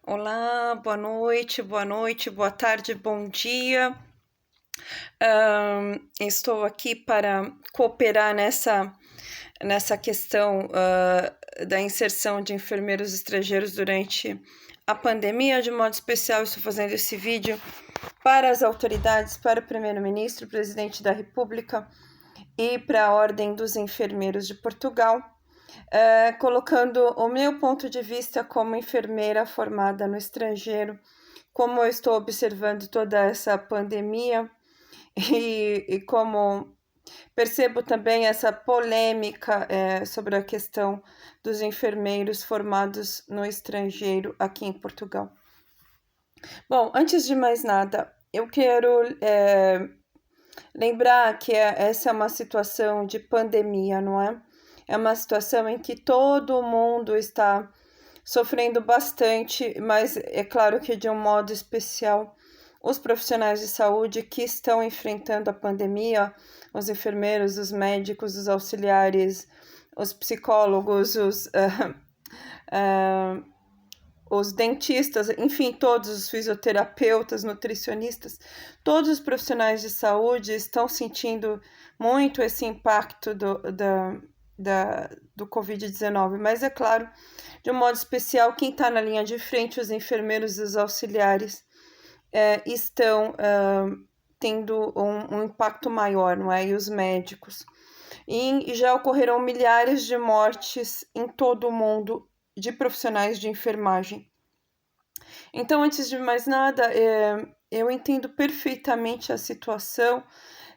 Olá, boa noite, boa tarde, bom dia. Estou aqui para cooperar nessa questão da inserção de enfermeiros estrangeiros durante a pandemia. De modo especial, estou fazendo esse vídeo para as autoridades, para o primeiro-ministro, presidente da República e para a Ordem dos Enfermeiros de Portugal. Colocando o meu ponto de vista como enfermeira formada no estrangeiro, como eu estou observando toda essa pandemia e como percebo também essa polêmica sobre a questão dos enfermeiros formados no estrangeiro aqui em Portugal. Bom, antes de mais nada, eu quero lembrar que essa é uma situação de pandemia, não é? É uma situação em que todo mundo está sofrendo bastante, mas é claro que de um modo especial os profissionais de saúde que estão enfrentando a pandemia, os enfermeiros, os médicos, os auxiliares, os psicólogos, os dentistas, enfim, todos os fisioterapeutas, nutricionistas, todos os profissionais de saúde estão sentindo muito esse impacto do Covid-19, mas é claro, de um modo especial, quem está na linha de frente, os enfermeiros e os auxiliares, estão tendo um impacto maior, não é? E os médicos. E já ocorreram milhares de mortes em todo o mundo de profissionais de enfermagem. Então, antes de mais nada, eu entendo perfeitamente a situação,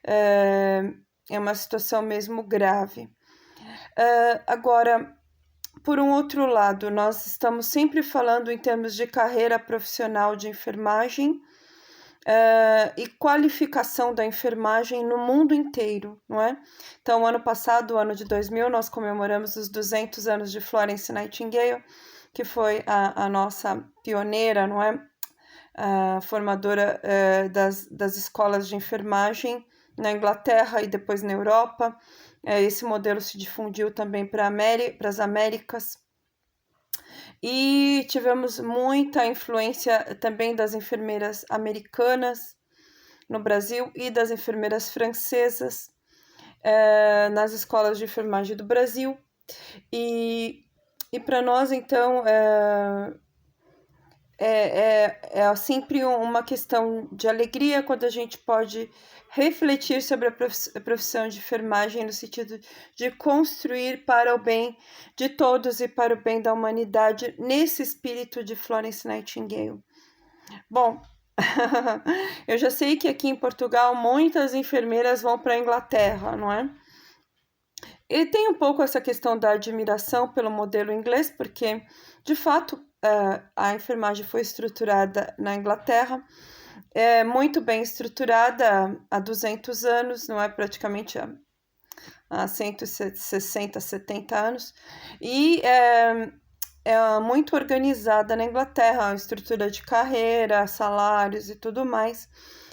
é uma situação mesmo grave. Agora, por um outro lado, nós estamos sempre falando em termos de carreira profissional de enfermagem e qualificação da enfermagem no mundo inteiro, não é? Então, ano passado, o ano de 2000, nós comemoramos os 200 anos de Florence Nightingale, que foi a nossa pioneira, não é? A formadora das escolas de enfermagem na Inglaterra e depois na Europa. Esse modelo se difundiu também para as Américas. E tivemos muita influência também das enfermeiras americanas no Brasil e das enfermeiras francesas nas escolas de enfermagem do Brasil. E para nós, então, é sempre uma questão de alegria quando a gente pode refletir sobre a profissão de enfermagem no sentido de construir para o bem de todos e para o bem da humanidade nesse espírito de Florence Nightingale. Bom, eu já sei que aqui em Portugal muitas enfermeiras vão para a Inglaterra, não é? E tem um pouco essa questão da admiração pelo modelo inglês, porque, de fato, a enfermagem foi estruturada na Inglaterra, muito bem estruturada há 200 anos, não é? Praticamente há 160, 70 anos, e é muito organizada na Inglaterra, a estrutura de carreira, salários e tudo mais.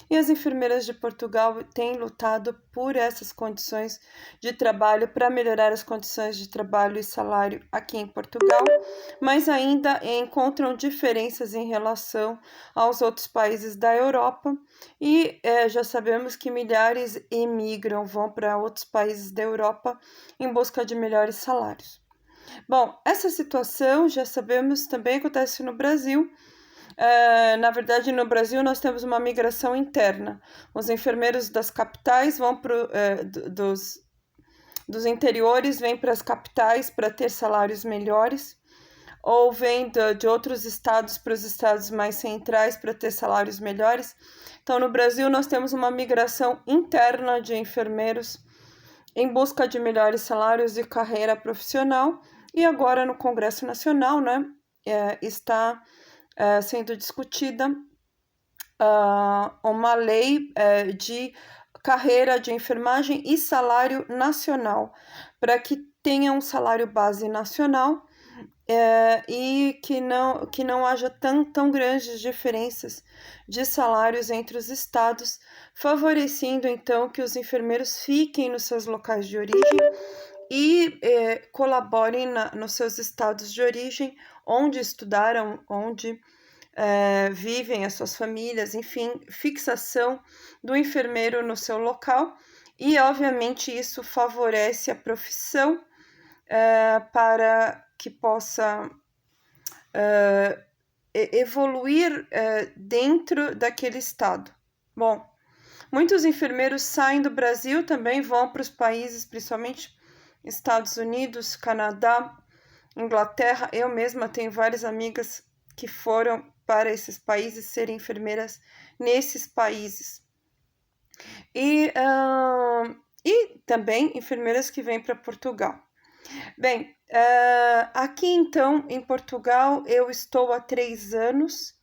E as enfermeiras de Portugal têm lutado por essas condições de trabalho, para melhorar as condições de trabalho e salário aqui em Portugal, mas ainda encontram diferenças em relação aos outros países da Europa e já sabemos que milhares emigram, vão para outros países da Europa em busca de melhores salários. Bom, essa situação já sabemos também acontece no Brasil. Na verdade, no Brasil nós temos uma migração interna. Os enfermeiros das capitais vão dos interiores, vêm para as capitais para ter salários melhores, ou vêm de outros estados para os estados mais centrais para ter salários melhores. Então, no Brasil, nós temos uma migração interna de enfermeiros em busca de melhores salários e carreira profissional. E agora, no Congresso Nacional, né, está sendo discutida uma lei de carreira de enfermagem e salário nacional, para que tenha um salário base nacional e que não haja tão grandes diferenças de salários entre os estados, favorecendo então que os enfermeiros fiquem nos seus locais de origem e colaborem nos seus estados de origem, onde estudaram, onde vivem, as suas famílias, enfim, fixação do enfermeiro no seu local, e obviamente isso favorece a profissão para que possa evoluir dentro daquele estado. Bom, muitos enfermeiros saem do Brasil, também vão para os países, principalmente Estados Unidos, Canadá, Inglaterra. Eu mesma tenho várias amigas que foram para esses países serem enfermeiras nesses países. E também enfermeiras que vêm para Portugal. Bem, aqui então em Portugal eu estou há 3 anos,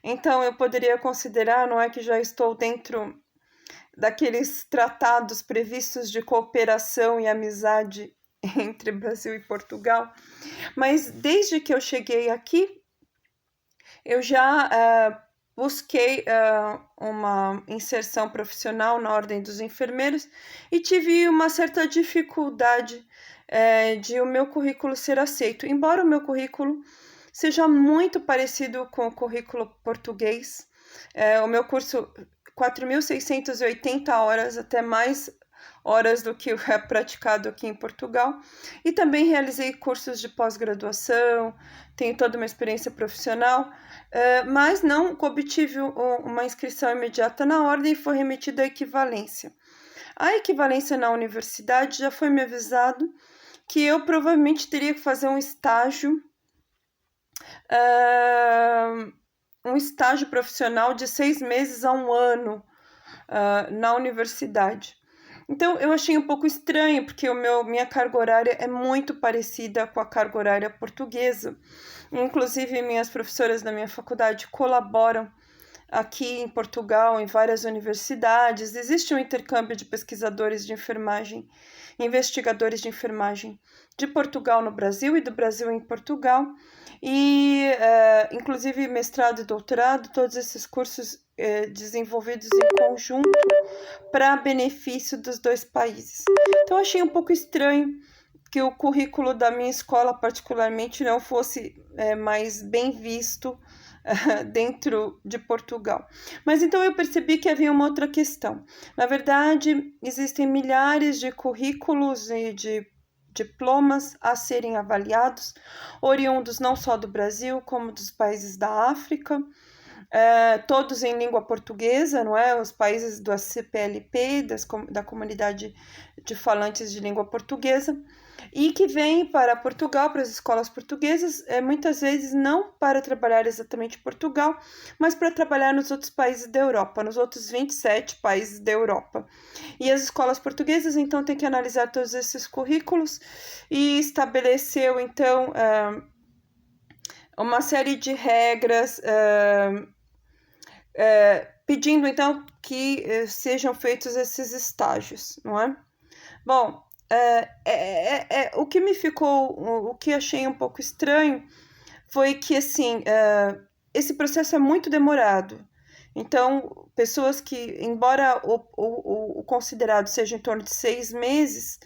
então eu poderia considerar, não é que já estou dentro daqueles tratados previstos de cooperação e amizade entre Brasil e Portugal, mas desde que eu cheguei aqui, eu já busquei uma inserção profissional na Ordem dos Enfermeiros e tive uma certa dificuldade de o meu currículo ser aceito, embora o meu currículo seja muito parecido com o currículo português. O meu curso, 4.680 horas, até mais horas do que é praticado aqui em Portugal, e também realizei cursos de pós-graduação, tenho toda uma experiência profissional, mas não obtive uma inscrição imediata na ordem e foi remetida à equivalência. A equivalência na universidade já foi me avisado que eu provavelmente teria que fazer um estágio profissional de 6 meses a 1 ano na universidade. Então, eu achei um pouco estranho, porque minha carga horária é muito parecida com a carga horária portuguesa. Inclusive, minhas professoras da minha faculdade colaboram aqui em Portugal, em várias universidades. Existe um intercâmbio de pesquisadores de enfermagem, investigadores de enfermagem de Portugal no Brasil e do Brasil em Portugal. E, inclusive, mestrado e doutorado, todos esses cursos desenvolvidos em conjunto para benefício dos 2 países. Então, achei um pouco estranho que o currículo da minha escola, particularmente, não fosse mais bem visto dentro de Portugal. Mas então eu percebi que havia uma outra questão. Na verdade, existem milhares de currículos e de diplomas a serem avaliados, oriundos não só do Brasil, como dos países da África, todos em língua portuguesa, não é? Os países do ACPLP, da comunidade de falantes de língua portuguesa, e que vêm para Portugal, para as escolas portuguesas, muitas vezes não para trabalhar exatamente em Portugal, mas para trabalhar nos outros países da Europa, nos outros 27 países da Europa. E as escolas portuguesas, então, têm que analisar todos esses currículos e estabeleceu, então, uma série de regras, pedindo, então, que sejam feitos esses estágios, não é? Bom, o que me ficou, o que achei um pouco estranho foi que, assim, esse processo é muito demorado. Então, pessoas que, embora o considerado seja em torno de 6 meses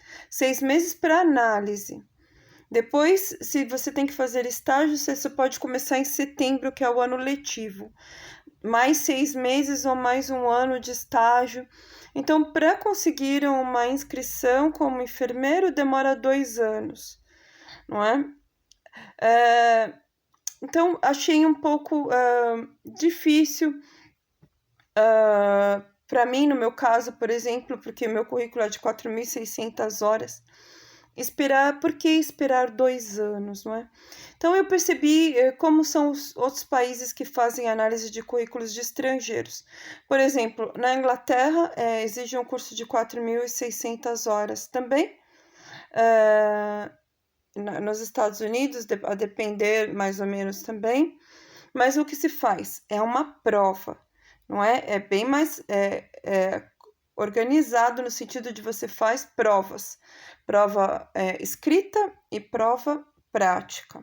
para análise. Depois, se você tem que fazer estágio, você pode começar em setembro, que é o ano letivo. Mais 6 meses ou mais 1 ano de estágio. Então, para conseguir uma inscrição como enfermeiro, demora 2 anos, não é? Então, achei um pouco difícil para mim, no meu caso, por exemplo, porque meu currículo é de 4.600 horas, por que esperar 2 anos, não é? Então, eu percebi como são os outros países que fazem análise de currículos de estrangeiros. Por exemplo, na Inglaterra, exige um curso de 4.600 horas também. Nos Estados Unidos, a depender mais ou menos também. Mas o que se faz? É uma prova, não é? É bem mais organizado no sentido de você faz provas. Prova escrita e prova prática.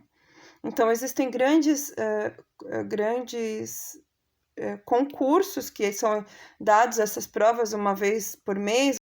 Então, existem grandes concursos que são dados essas provas uma vez por mês,